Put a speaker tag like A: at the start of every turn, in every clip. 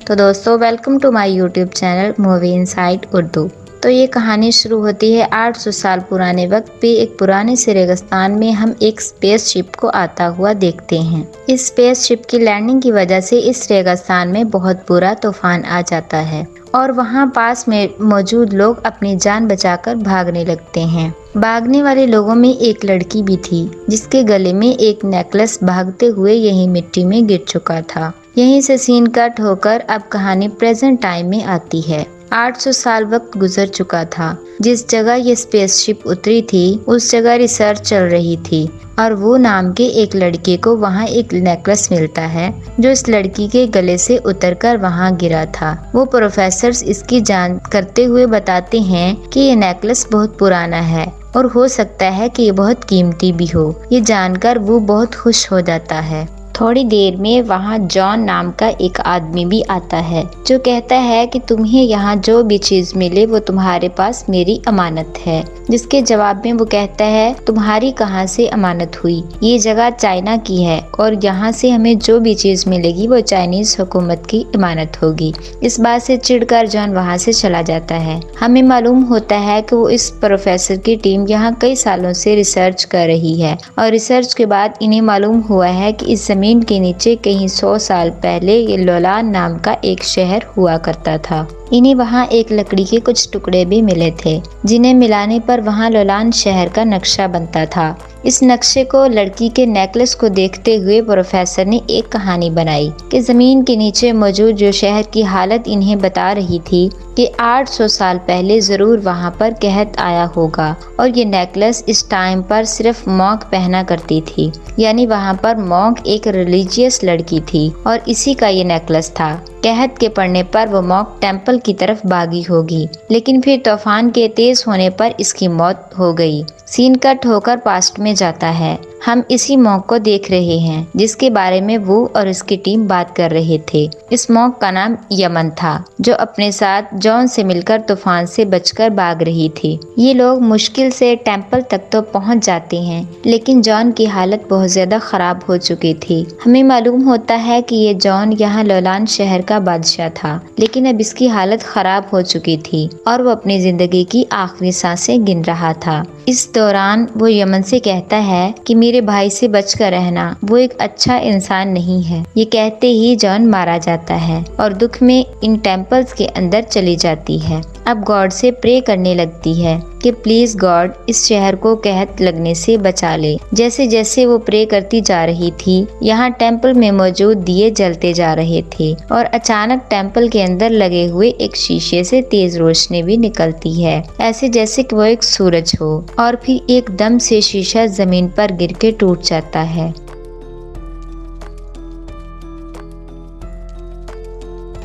A: तो दोस्तों welcome to my YouTube channel movie insight Urdu. तो ये कहानी शुरू होती है 800 साल पुराने वक्त पे। एक पुराने से रेगिस्तान में हम एक स्पेसशिप को आता हुआ देखते हैं। इस स्पेसशिप की लैंडिंग की वजह से इस रेगिस्तान में बहुत बुरा तूफान आ जाता है और वहाँ पास में मौजूद लोग अपनी जान बचाकर भागने लगते हैं। भागने वाले लोगों में एक लड़की भी थी जिसके गले में एक नेकलेस भागते हुए यही मिट्टी में गिर चुका था। यहीं से सीन कट होकर अब कहानी प्रेजेंट टाइम में आती है। 800 साल वक्त गुजर चुका था। जिस जगह ये स्पेसशिप उतरी थी उस जगह रिसर्च चल रही थी और वो नाम के एक लड़के को वहाँ एक नेकलेस मिलता है जो इस लड़की के गले से उतरकर वहाँ गिरा था। वो प्रोफेसर इसकी जांच करते हुए बताते हैं कि ये नेकलेस बहुत पुराना है और हो सकता है कि ये बहुत कीमती भी हो। ये जानकर वो बहुत खुश हो जाता है। थोड़ी देर में वहाँ जॉन नाम का एक आदमी भी आता है जो कहता है कि तुम्हें यहाँ जो भी चीज मिले वो तुम्हारे पास मेरी अमानत है। जिसके जवाब में वो कहता है तुम्हारी कहाँ से अमानत हुई, ये जगह चाइना की है और यहाँ से हमें जो भी चीज मिलेगी वो चाइनीज हुकूमत की अमानत होगी। इस बात से चिढ़कर जॉन वहाँ से चला जाता है। हमें मालूम होता है कि वो इस प्रोफेसर की टीम यहाँ कई सालों से रिसर्च कर रही है और रिसर्च के बाद इन्हें मालूम हुआ है कि इस जमीन के नीचे कहीं 100 साल पहले ये लोलान नाम का एक शहर हुआ करता था। इन्हें वहाँ एक लकड़ी के कुछ टुकड़े भी मिले थे जिन्हें मिलाने पर वहाँ लोलान शहर का नक्शा बनता था। इस नक्शे को लड़की के नेकलेस को देखते हुए प्रोफेसर ने एक कहानी बनाई कि जमीन के नीचे मौजूद जो शहर की हालत इन्हें बता रही थी कि 800 साल पहले जरूर वहाँ पर कहत आया होगा और ये नेकलेस इस टाइम पर सिर्फ मॉन्क पहना करती थी। यानी वहाँ पर मॉन्क एक रिलीजियस लड़की थी और इसी का ये नेकलेस था। कहत के पड़ने पर वो मॉन्क टेम्पल की तरफ भागी होगी, लेकिन फिर तूफान के तेज होने पर इसकी मौत हो गई। सीन कट होकर पास्ट में जाता है। हम इसी मॉन्क को देख रहे हैं जिसके बारे में वो और उसकी टीम बात कर रहे थे। इस मॉन्क का नाम यमन था जो अपने साथ जॉन से मिलकर तूफान से बचकर भाग रही थी। ये लोग मुश्किल से टेम्पल तक तो पहुंच जाते हैं लेकिन जॉन की हालत बहुत ज्यादा खराब हो चुकी थी। हमें मालूम होता है कि ये जॉन यहाँ लोलान शहर का बादशाह था, लेकिन अब इसकी हालत खराब हो चुकी थी और वो अपनी जिंदगी की आखिरी सांसें गिन रहा था। इस दौरान वो यमन से कहता है कि मेरे भाई से बचकर रहना, वो एक अच्छा इंसान नहीं है। ये कहते ही जॉन मारा जाता है और दुख में इन टेम्पल्स के अंदर चली जाती है। अब गॉड से प्रे करने लगती है कि प्लीज गॉड इस शहर को कहत लगने से बचा ले। जैसे जैसे वो प्रे करती जा रही थी यहाँ टेम्पल में मौजूद दिए जलते जा रहे थे और अचानक टेम्पल के अंदर लगे हुए एक शीशे से तेज रोशनी भी निकलती है, ऐसे जैसे कि वो एक सूरज हो, और फिर एकदम से शीशा जमीन पर गिर के टूट जाता है।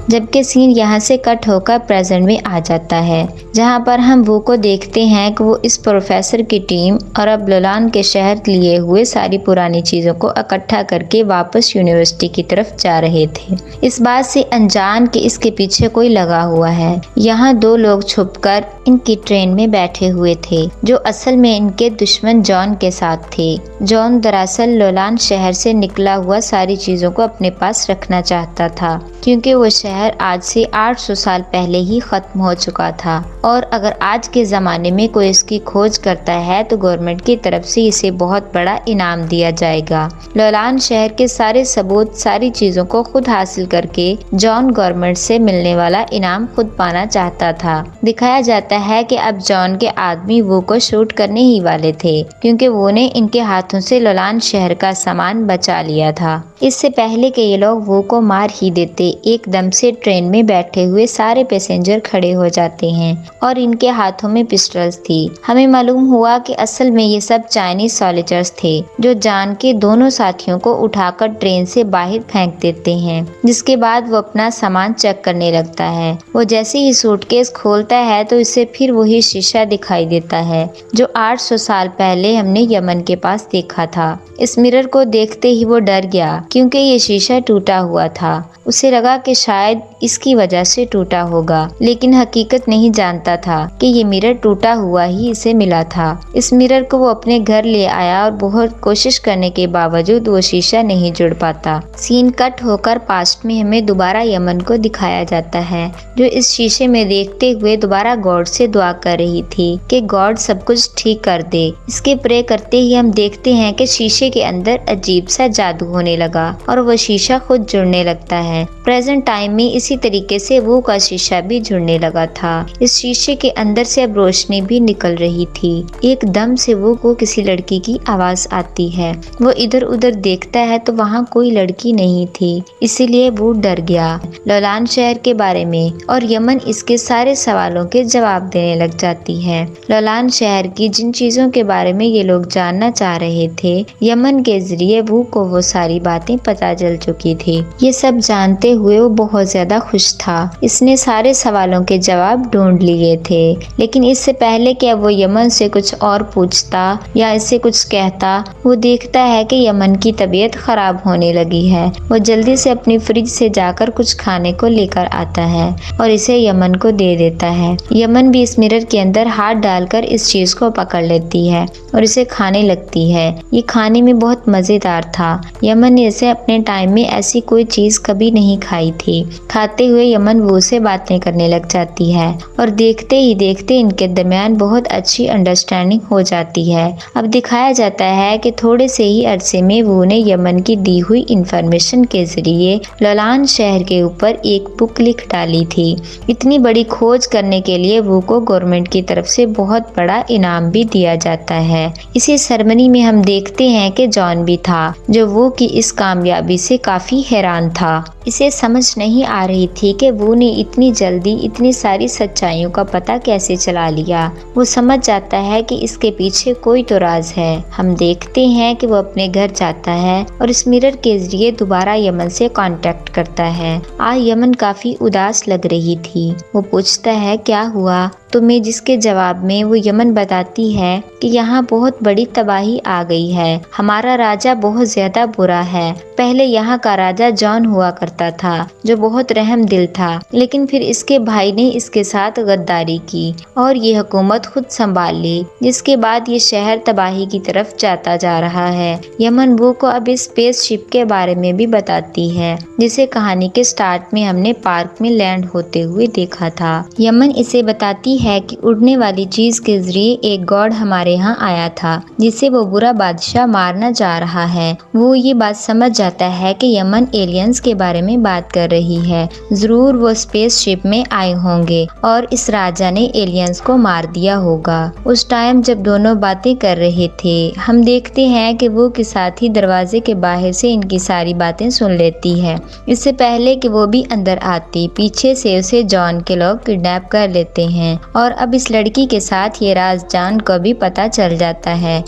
A: जबकि सीन यहाँ से कट होकर प्रेजेंट में आ जाता है जहाँ पर हम वो को देखते हैं कि वो इस प्रोफेसर की टीम और अब लोलान के शहर लिए हुए सारी पुरानी चीजों को इकट्ठा करके वापस यूनिवर्सिटी की तरफ जा रहे थे। इस बात से अनजान कि इसके पीछे कोई लगा हुआ है। यहाँ दो लोग छुपकर इनकी ट्रेन में बैठे हुए थे जो असल में इनके दुश्मन जॉन के साथ थे। जॉन दरअसल लोलान शहर से निकला हुआ सारी चीजों को अपने पास रखना चाहता था क्योंकि वो शहर आज से 800 साल पहले ही खत्म हो चुका था और अगर आज के ज़माने में कोई इसकी खोज करता है तो गवर्नमेंट की तरफ से इसे बहुत बड़ा इनाम दिया जाएगा। लोलान शहर के सारे सबूत सारी चीज़ों को खुद हासिल करके जॉन गवर्नमेंट से मिलने वाला इनाम खुद पाना चाहता था। दिखाया जाता है कि अब जॉन के आदमी वो को शूट करने ही वाले थे क्योंकि वो ने इनके हाथों से लोलान शहर का सामान बचा लिया था। इससे पहले कि ये लोग वो को मार ही देते एकदम से ट्रेन में बैठे हुए सारे पैसेंजर खड़े हो जाते हैं और इनके हाथों में पिस्टल्स थी। हमें मालूम हुआ कि असल में ये सब चाइनीज सॉल्जर्स थे जो जान के दोनों साथियों को उठाकर ट्रेन से बाहर फेंक देते हैं। जिसके बाद वो अपना सामान चेक करने लगता है। वो जैसे ही सूटकेस खोलता है तो इसे फिर वही शीशा दिखाई देता है जो 800 साल पहले हमने यमन के पास देखा था। इस मिरर को देखते ही वो डर गया क्योंकि ये शीशा टूटा हुआ था। उसे लगा कि शायद इसकी वजह से टूटा होगा, लेकिन हकीकत नहीं जानता था कि ये मिरर टूटा हुआ ही इसे मिला था। इस मिरर को वो अपने घर ले आया और बहुत कोशिश करने के बावजूद वो शीशा नहीं जुड़ पाता। सीन कट होकर पास्ट में हमें दोबारा यमन को दिखाया जाता है, जो इस शीशे में देखते हुए दोबारा गॉड से दुआ कर रही थी कि गॉड सब कुछ ठीक कर दे। इसके प्रे करते ही हम देखते हैं कि शीशे के अंदर अजीब सा जादू होने लगा और वो शीशा खुद जुड़ने लगता है। प्रेजेंट टाइम में इसी तरीके से वो का शीशा भी जुड़ने लगा था। इस शीशे के अंदर से अब रोशनी भी निकल रही थी। एकदम से वो को किसी लड़की की आवाज आती है। वो इधर उधर देखता है तो वहाँ कोई लड़की नहीं थी, इसीलिए वो डर गया। लोलान शहर के बारे में और यमन इसके सारे सवालों के जवाब देने लग जाती है। लोलान शहर की जिन चीजों के बारे में ये लोग जानना चाह रहे थे, यमन के जरिए वो को वो सारी बातें पता चल चुकी थी। ये सब जानते हुए वो बहुत ज्यादा खुश था। इसने सारे सवालों के जवाब ढूंढ लिए थे, लेकिन इससे पहले कि वो यमन से कुछ और पूछता या इससे कुछ कहता, वो देखता है कि यमन की तबीयत खराब होने लगी है। वो जल्दी से अपनी फ्रिज से जाकर कुछ खाने को लेकर आता है और इसे यमन को दे देता है। यमन भी इस मिरर के अंदर हाथ डालकर इस चीज को पकड़ लेती है और इसे खाने लगती है। ये खाने में बहुत मजेदार था। यमन ने इसे अपने टाइम में ऐसी कोई चीज कभी नहीं खाई थी। खाते हुए यमन वो से बातें करने लग जाती है और देखते ही देखते इनके दरमियान बहुत अच्छी अंडरस्टैंडिंग हो जाती है। अब दिखाया जाता है कि थोड़े से ही अरसे में वो ने यमन की दी हुई इंफॉर्मेशन के जरिए लोलान शहर के ऊपर एक बुक लिख डाली थी। इतनी बड़ी खोज करने के लिए वो को गवर्नमेंट की तरफ से बहुत बड़ा इनाम भी दिया जाता है। इसी सेरेमनी में हम देखते हैं कि जॉन भी था, जो वो की इस कामयाबी से काफी हैरान था। इसे समझ नहीं आ रही थी कि वो ने इतनी जल्दी इतनी सारी सच्चाइयों का पता कैसे चला लिया। वो समझ जाता है कि इसके पीछे कोई तो राज है। हम देखते हैं कि वो अपने घर जाता है और इस मिरर के जरिए दोबारा यमन से कांटेक्ट करता है। आज यमन काफी उदास लग रही थी। वो पूछता है क्या हुआ तुम्हें, जिसके जवाब में वो यमन बताती है कि यहाँ बहुत बड़ी तबाही आ गई है। हमारा राजा बहुत ज्यादा बुरा है। पहले यहाँ का राजा जॉन हुआ करता था, जो बहुत रहम दिल था, लेकिन फिर इसके भाई ने इसके साथ गद्दारी की और ये हुकूमत खुद संभाल ली, जिसके बाद ये शहर तबाही की तरफ जाता जा रहा है। यमन वो को अब इस स्पेस शिप के बारे में भी बताती है, जिसे कहानी के स्टार्ट में हमने पार्क में लैंड होते हुए देखा था। यमन इसे बताती है कि उड़ने वाली चीज के जरिए एक गॉड हमारे यहाँ आया था, जिसे वो बुरा बादशाह मारना जा रहा है। वो ये बात समझ जाता है कि यमन एलियंस के बारे में बात कर रही है। जरूर वो स्पेस शिप में आए होंगे और इस राजा ने एलियंस को मार दिया होगा। उस टाइम जब दोनों बातें कर रहे थे, हम देखते हैं कि वो के साथ ही दरवाजे के बाहर से इनकी सारी बातें सुन लेती है। इससे पहले कि वो भी अंदर आती, पीछे से उसे जॉन के लोग किडनैप कर लेते हैं और अब इस लड़की के साथ ये राज जॉन को भी पता चल जाता है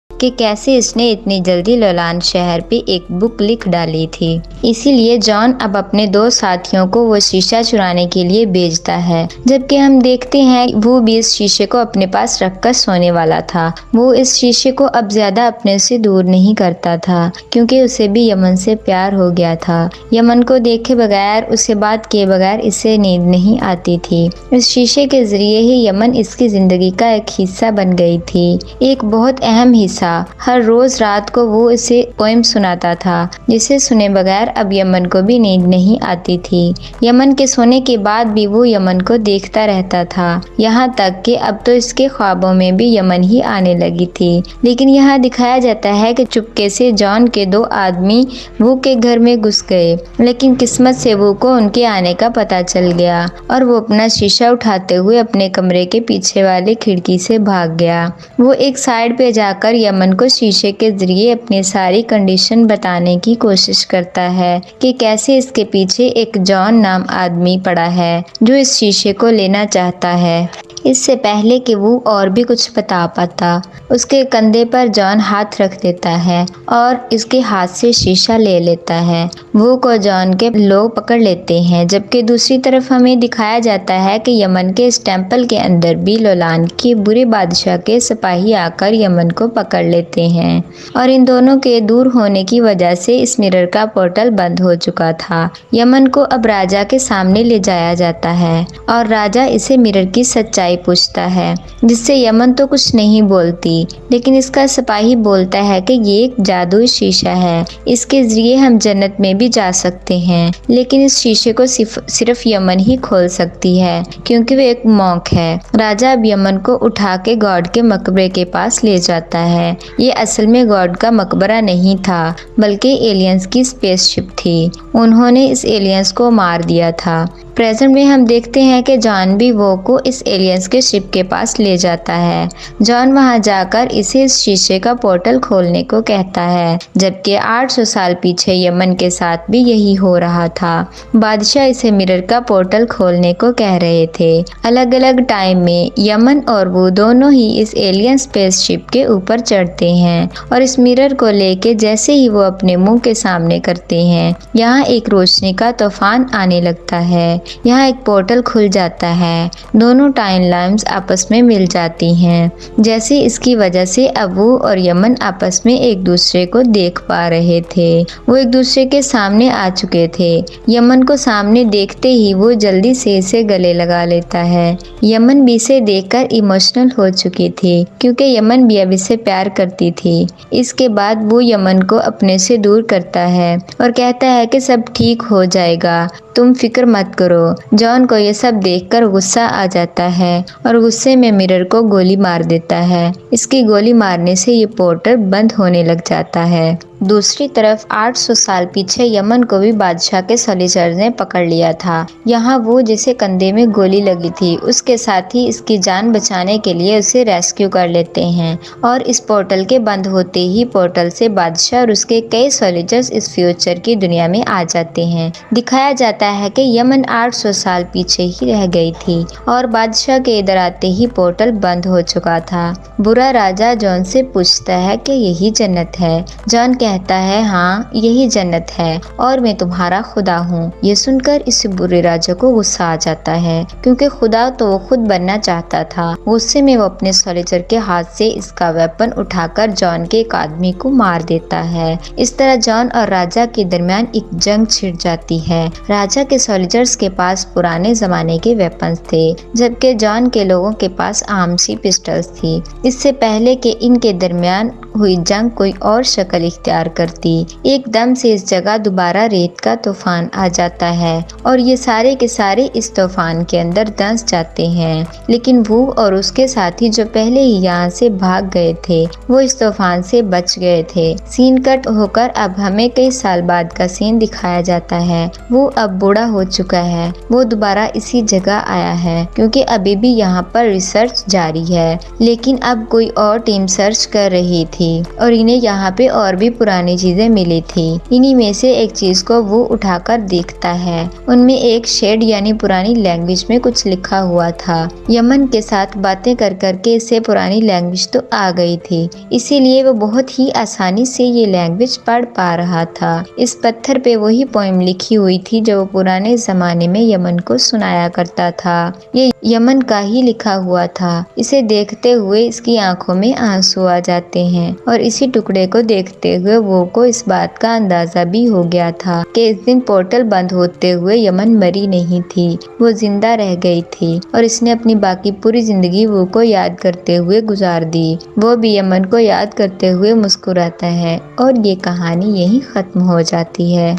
A: कि कैसे इसने इतनी जल्दी लोलान शहर पे एक बुक लिख डाली थी। इसीलिए जॉन अब अपने दो साथियों को वो शीशा चुराने के लिए भेजता है, जबकि हम देखते हैं वो भी इस शीशे को अपने पास रखकर सोने वाला था। वो इस शीशे को अब ज्यादा अपने से दूर नहीं करता था, क्योंकि उसे भी यमन से प्यार हो गया था। यमन को देखे बगैर, उसे बात किए बगैर इसे नींद नहीं आती थी। इस शीशे के जरिए ही यमन इसकी जिंदगी का एक हिस्सा बन गई थी, एक बहुत अहम हिस्सा। हर रोज रात को वो इसे पोएम सुनाता था, जिसे सुने बगैर अब यमन को भी नींद नहीं आती थी। यमन के सोने के बाद भी वो यमन को देखता रहता था, यहाँ तक कि अब तो इसके ख्वाबों में भी यमन ही आने लगी थी। लेकिन यहाँ दिखाया जाता है कि चुपके से जॉन के दो आदमी वो के घर में घुस गए, लेकिन किस्मत से वो को उनके आने का पता चल गया और वो अपना शीशा उठाते हुए अपने कमरे के पीछे वाले खिड़की से भाग गया। वो एक साइड पे जाकर यमन को शीशे के जरिए अपनी सारी कंडीशन बताने की कोशिश करता है कि कैसे इसके पीछे एक जॉन नाम आदमी पड़ा है, जो इस शीशे को लेना चाहता है। इससे पहले कि वो और भी कुछ बता पाता, उसके कंधे पर जॉन हाथ रख देता है और इसके हाथ से शीशा ले लेता है। वो को जॉन के लोग पकड़ लेते हैं, जबकि दूसरी तरफ हमें दिखाया जाता है कि यमन के इस टेम्पल के अंदर भी लोलान के बुरे बादशाह के सिपाही आकर यमन को पकड़ लेते हैं और इन दोनों के दूर होने की वजह से इस मिरर का पोर्टल बंद हो चुका था। यमन को अब राजा के सामने ले जाया जाता है और राजा इसे मिरर की सच्चाई सिपाही पूछता है, जिससे यमन तो कुछ नहीं बोलती, लेकिन इसका सिपाही बोलता है कि ये एक जादुई शीशा है, इसके जरिए हम जन्नत में भी जा सकते हैं। लेकिन इस शीशे को सिर्फ यमन ही खोल सकती है, क्योंकि वो एक मॉन्क है। राजा अब यमन को उठा के गॉड के मकबरे के पास ले जाता है। ये असल में गॉड का मकबरा नहीं था, बल्कि एलियंस की स्पेसशिप थी। उन्होंने इस एलियंस को मार दिया था। प्रेजेंट में हम देखते हैं कि जॉन भी वो को इस एलियंस के शिप के पास ले जाता है। जॉन वहां जाकर इसे इस शीशे का पोर्टल खोलने को कहता है, जबकि 800 साल पीछे यमन के साथ भी यही हो रहा था। बादशाह इसे मिरर का पोर्टल खोलने को कह रहे थे। अलग अलग टाइम में यमन और वो दोनों ही इस एलियन स्पेसशिप के ऊपर चढ़ते हैं और इस मिरर को लेके जैसे ही वो अपने मुंह के सामने करते हैं, यहाँ एक रोशनी का तूफान आने लगता है। यहाँ एक पोर्टल खुल जाता है। दोनों टाइम लाइन्स आपस में मिल जाती हैं। जैसे इसकी वजह से अब वो और यमन आपस में एक दूसरे को देख पा रहे थे। वो एक दूसरे के सामने आ चुके थे। यमन को सामने देखते ही वो जल्दी से इसे गले लगा लेता है। यमन भी इसे देखकर इमोशनल हो चुकी थी, क्योंकि यमन भी अब इसे प्यार करती थी। इसके बाद वो यमन को अपने से दूर करता है और कहता है कि सब ठीक हो जाएगा, तुम फिक्र मत करो। जॉन को ये सब देखकर गुस्सा आ जाता है और गुस्से में मिरर को गोली मार देता है। इसकी गोली मारने से ये पोर्टल बंद होने लग जाता है। दूसरी तरफ 800 साल पीछे यमन को भी बादशाह के सोल्जर ने पकड़ लिया था। यहाँ वो जिसे कंधे में गोली लगी थी, उसके साथ ही इसकी जान बचाने के लिए उसे रेस्क्यू कर लेते हैं और इस पोर्टल के बंद होते ही पोर्टल से बादशाह और उसके कई सोल्जर्स इस फ्यूचर की दुनिया में आ जाते हैं। दिखाया जाता है कि यमन 800 साल पीछे ही रह गई थी और बादशाह के इधर आते ही पोर्टल बंद हो चुका था। बुरा राजा जॉन से पूछता है कि यही जन्नत है। जॉन कहता है, हाँ यही जन्नत है और मैं तुम्हारा खुदा हूँ। ये सुनकर इस बुरे राजा को गुस्सा आ जाता है, क्योंकि खुदा तो वो खुद बनना चाहता था। गुस्से में वो अपने सोल्जर के हाथ से इसका वेपन उठाकर जॉन के एक आदमी को मार देता है। इस तरह जॉन और राजा के दरमियान एक जंग छिड़ जाती है। राजा के सोल्जर्स के पास पुराने जमाने के वेपन्स थे, जबकि जॉन के लोगों के पास आम सी पिस्टल्स थी। इससे पहले कि इनके दरमियान हुई जंग कोई और शक्ल इख्तियार करती, एकदम से इस जगह दोबारा रेत का तूफान आ जाता है और ये सारे के सारे इस तूफान के अंदर दंस जाते हैं। लेकिन वो और उसके साथी जो पहले ही यहाँ से भाग गए थे, वो इस तूफान से बच गए थे। सीन कट होकर अब हमें कई साल बाद का सीन दिखाया जाता है। वो अब बूढ़ा हो चुका है। वो दोबारा इसी जगह आया है, क्योंकि अभी भी यहाँ पर रिसर्च जारी है। लेकिन अब कोई और टीम सर्च कर रही थी और इन्हें यहाँ पे और भी पुरानी चीजें मिली थी। इन्हीं में से एक चीज को वो उठाकर देखता है। उनमें एक शेड यानी पुरानी लैंग्वेज में कुछ लिखा हुआ था। यमन के साथ बातें कर करके इसे पुरानी लैंग्वेज तो आ गई थी, इसीलिए वो बहुत ही आसानी से ये लैंग्वेज पढ़ पा रहा था। इस पत्थर पे वही पोएम लिखी हुई थी जो वो पुराने जमाने में यमन को सुनाया करता था। ये यमन का ही लिखा हुआ था। इसे देखते हुए इसकी आंखों में आंसू आ जाते हैं और इसी टुकड़े को देखते हुए वो को इस बात का अंदाजा भी हो गया था कि इस दिन पोर्टल बंद होते हुए यमन मरी नहीं थी, वो जिंदा रह गई थी और इसने अपनी बाकी पूरी जिंदगी वो को याद करते हुए गुजार दी। वो भी यमन को याद करते हुए मुस्कुराता है और ये कहानी यहीं खत्म हो जाती है।